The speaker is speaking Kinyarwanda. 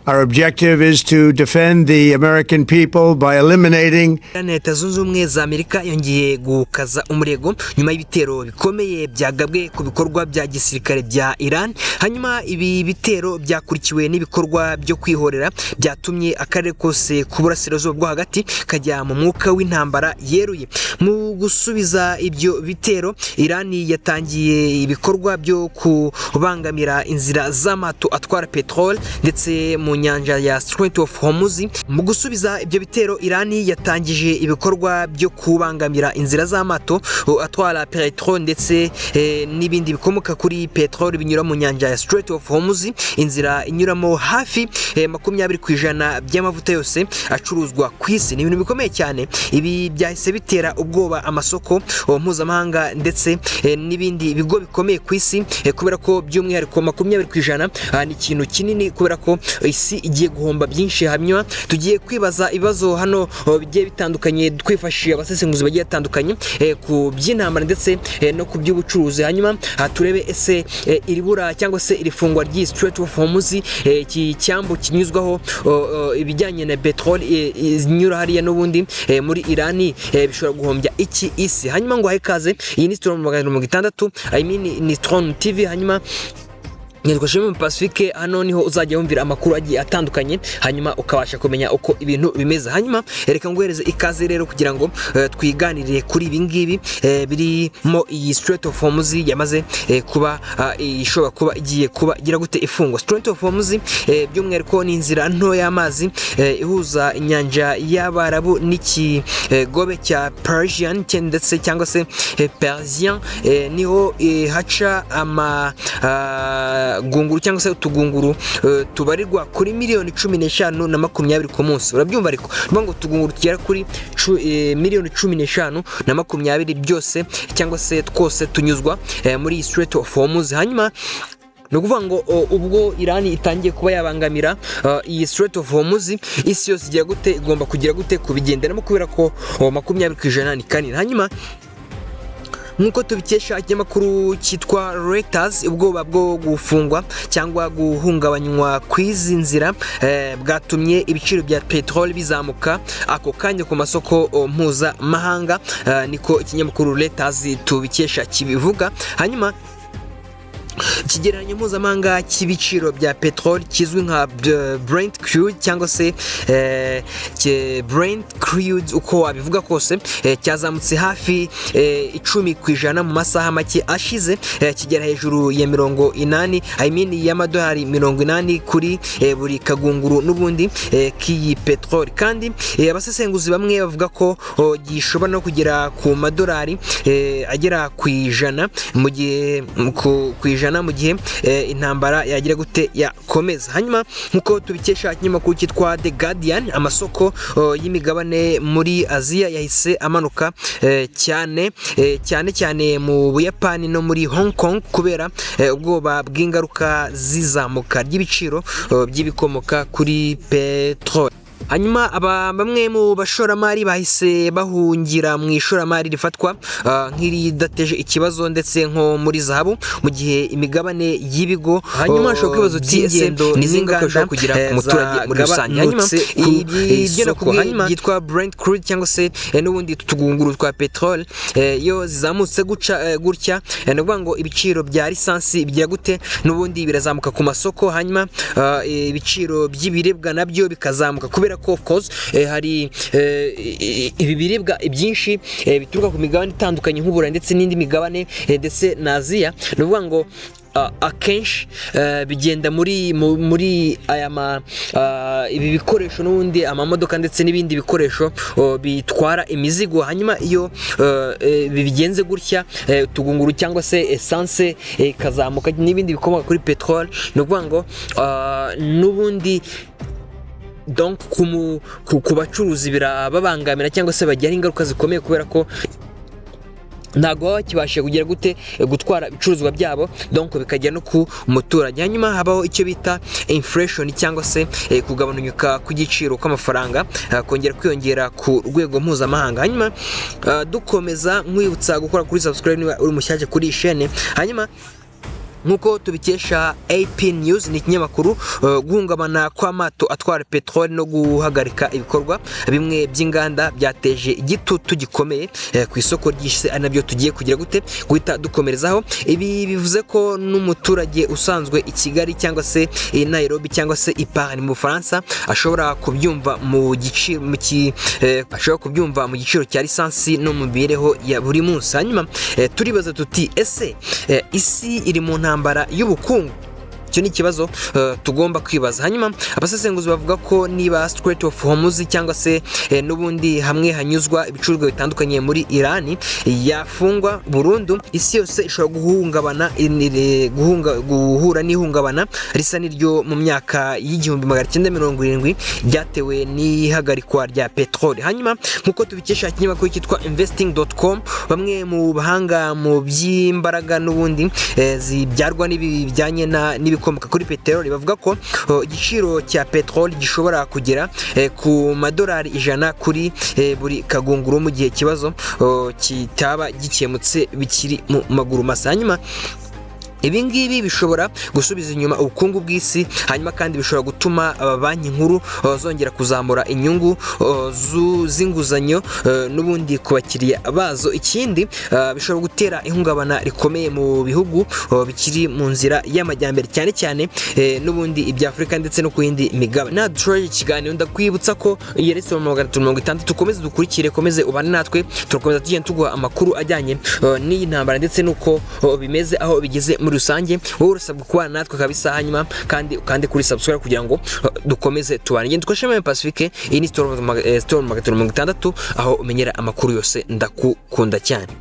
Our objective is to defend the American people by eliminating. Leta Zunze Ubumwe za Amerika yongeye gukaza umurego nyuma y'ibitero bikomeye byagabwe ku bikorwa bya gisirikare bya Iran. Hanyuma ibi bitero byakurikiwe n'ibikorwa byo kwihorera byatumye akarere kose ku burasirazuba bwo hagati kajya mu mwuka w'intambara yeruye. Mu gusubiza ibyo bitero, Iran yatangiye ibikorwa byo kubangamira inzira z'amato atwara petrol ndetse mu nyanja ya Strait of Hormuz. Mu gusubiza ibyo bitero, Iran yatangije ibikorwa byo kubangamira inzira z'amato atwara petrol ndetse n'ibindi bikomoka kuri petrol binyura mu nyanja ya Strait of Hormuz, inzira inyuramo hafi 20% by'amavuta yose acuruzwa ku isi. Ni ibintu bikomeye cyane. Ibi byahise bitera ubwoba amasoko mpuzamahanga ndetse n'ibindi bigo bikomeye ku isi, kubera ko by'umwihariko 20% ni ikintu kinini, kubera ko isi igiye guhomba byinshi. Hanyuma tugiye kwibaza ibibazo hano bigiye bitandukanye twifashishije abasesenguzi bagiye batandukanye ku by'intambara ndetse no ku by'ubucuruzi. Hanyuma turebe ese iribura cyangwa se irifungwa ry'i Strait of Hormuz, iki cyambu kinyuzwaho ibijyanye na petrol inyura hariya n'ubundi muri Iran, bishobora guhombya iki isi. Hanyuma ngo haikaze, iyi ni Storm 60, I mean ni Storm TV. Hanyuma Nitwa Pacifique, hano niho uzajya wumvira amakuru agiye atandukanye, hanyuma ukabasha kumenya uko ibintu bimeze. Hanyuma reka nguhereze ikaze rero kugira ngo twiganirire kuri ibi ngibi birimo iyi Strait of Hormuz yamaze kuba ishobora kuba igiye kuba igira gute ifungwa. Strait of Hormuz by'umwihariko ni inzira nto y'amazi ihuza inyanja y'Abarabu n'ikigobe cya Persian ndetse cyangwa se Persian, niho haca gunguru cyangwa se utugunguru tubarirwa kuri miliyoni 15 na 20 ku munsi. Urabyumva ariko ngo tugunguru tugera kuri miliyoni 15 na 20 byose cyangwa se twose tunyuzwa muri Strait of Hormuz. Hanyuma no kuvuga ngo ubwo Iran itangiye kuba yabangamira iyi Strait of Hormuz, isi yose igira gute igomba kugira gute kubigenderamo, kubera ko 20% ni kanini. Hanyuma nkuko tubikesha ikinyamakuru cyitwa Reuters, ubwoba bwo gufungwa cyangwa guhungabanywa kw'izi nzira bwatumye ibiciro bya petrol bizamuka ako kanya ku masoko mpuzamahanga, niko ikinyamakuru Reuters tubikesha kibivuga. Hanyuma ikigereranyo mpuzamahanga cy'ibiciro bya petrol kizwi nka Brent crude cyangwa se Brent crude uko wabivuga kose, cyazamutse hafi 10% mu masaha make ashize, kigera hejuru ya 80, I mean y'amadolari 80 kuri buri kagunguru n'ubundi k'iyi petrol. Kandi abasesenguzi bamwe bavuga ko gishobora no kugera ku madolari agera ku 100 mu gihe mu gihe intambara yagira gute yakomeza. Hanyuma nkuko tubikesha ikinyamakuru cyitwa The Guardian, amasoko y'imigabane muri Aziya yahise amanuka cyane mu Buyapani no muri Hong Kong kubera ubwoba bw'ingaruka zizamuka ry'ibiciro by'ibikomoka kuri petrol. Hanyuma bamwe mu bashoramari bahise bahungira mu ishoramari rifatwa nk'iridateje ikibazo ndetse nko muri zahabu, mu gihe imigabane y'ibigo. Hanyuma ashobora kwibaza uti ese ni zingahe kugira ku muturage muri rusange. Hanyuma ibyo nakubwiye yitwa Brent crude cyangwa se n'ubundi tutugunguru twa petrol, yo zizamutse gutya navuga ngo ibiciro bya lisansi bigira gute n'ubundi birazamuka ku masoko. Hanyuma ibiciro by'ibiribwa nabyo bikazamuka kubera ko of course hari ibi biribwa byinshi bituruka ku migabane itandukanye nk'ubura ndetse n'indi migabane ndetse na Aziya. Nuvuga ngo akenshi bigenda muri aya ibi bikoresho n'ubundi amamodoka ndetse n'ibindi bikoresho bitwara imizigo. Hanyuma iyo bigenze gutya tugunguru cyangwa se essence kazamuka n'ibindi bikomoka kuri petrol, no kuvuga ngo n'ubundi donc ku bacuruzi birababangamira cyangwa se bagira ingaruka zikomeye, kubera ko ntago baba kibashe kugira gute gutwara ibicuruzwa byabo, donc bikajya no ku muturage. Hanyuma habaho icyo bita inflation cyangwa se kugabanuka kw'igiciro kw'amafaranga kongera kwiyongera ku rwego mpuzamahanga. Hanyuma dukomeza nkwibutsa gukora kuri subscribe niba uri mushyashya kuri iyi chaîne. Hanyuma nk'uko tubikesha AP News ni ikinyamakuru, guhungabana kw'amato atwara peteroli no guhagarika ibikorwa bimwe by'inganda byateje igitutu gikomeye ku isoko ry'isi, ari nabyo tugiye kugira gute guhita dukomerezaho. Ibi bivuze ko n'umuturage usanzwe i Kigali cyangwa se i Nairobi cyangwa se i Paris mu Bufaransa ashobora kubyumva mu giciro cya lisansi no mu mibereho ya buri munsi. Hanyuma turibaza tuti ese isi iri mu ntambara y'ubukungu? Icyo ni ikibazo tugomba kwibaza. Hanyuma abasesenguzi bavuga ko niba Strait of Hormuz cyangwa se n'ubundi hamwe hanyuzwa ibicuruzwa bitandukanye muri Iran yafungwa burundu, isi yose ishobora guhura n'ihungabana risa n'iryo mu myaka y'1970 ryatewe n'ihagarikwa rya peteroli. Hanyuma nk'uko tubikesha ikinyamakuru cyitwa investing.com, bamwe mu bahanga mu by'imbaraga n'ubundi zibyarwa bijyanye n'ibikomoka kuri peteroli bavuga ko igiciro cya peteroli gishobora kugera ku madolari 100 kuri buri kagunguru mu gihe ikibazo kitaba gikemutse bikiri mu maguru masa. Hanyuma ibi ngibi bishobora gusubiza inyuma ubukungu bw'isi, hanyuma kandi bishobora gutuma banki nkuru zongera kuzamura inyungu z'inguzanyo n'ubundi ku bakiriya bazo. Ikindi bishobora gutera ihungabana rikomeye mu bihugu bikiri mu nzira y'amajyambere, cyane cyane n'ubundi ibya Afurika ndetse no ku yindi migabane. Nadushoje ikiganiro ndakwibutsa ko iyi Restaurant 360 tukomeze dukurikire, komeze ubane natwe, turakomeza tugenda tuguha amakuru ajyanye n'iyi ntambara ndetse nuko bimeze aho bigeze muri rusange. Wowe urasabwa kubana natwe kabisa, hanyuma kandi kuri subscribe kugira ngo dukomeze tubane. Ngende twashimye Pacifique, iyi ni Storm 360 aho umenyera amakuru yose. Ndakukunda cyane.